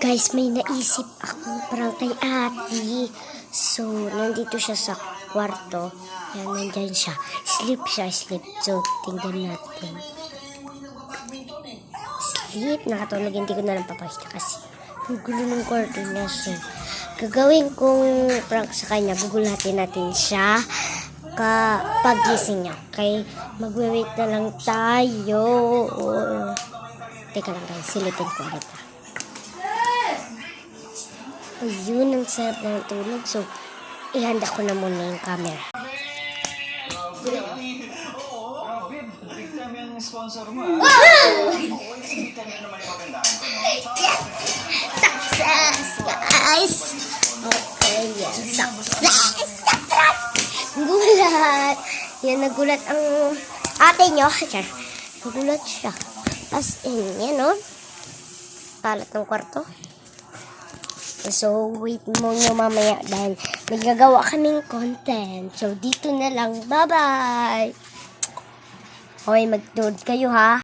Guys, may naisip akong prank kay ate. So, nandito siya sa kwarto. Yan, nandyan siya. Sleep siya, sleep. So, tingnan natin. Sleep. Nakatulog. Hindi ko na lang papakita kasi ang gulo ng kwarto niya. So, gagawin kong prank sa kanya. Gugulatin natin siya kapag gising niya. Okay? Magwe-wait na lang tayo. Teka lang guys, silipin ko ulit. Ayun, ang sarap ng tulog. So, ihanda ko na muna yung camera. Success, guys! Okay, yan. Success! Gulat! Yan, nagulat ang ate nyo. Nagulat siya. As in, yan, no? Kalat ng kwarto. So, wait muna mamaya dahil nagagawa kaming content. So, dito na lang. Bye-bye! Okay, mag-dood kayo ha.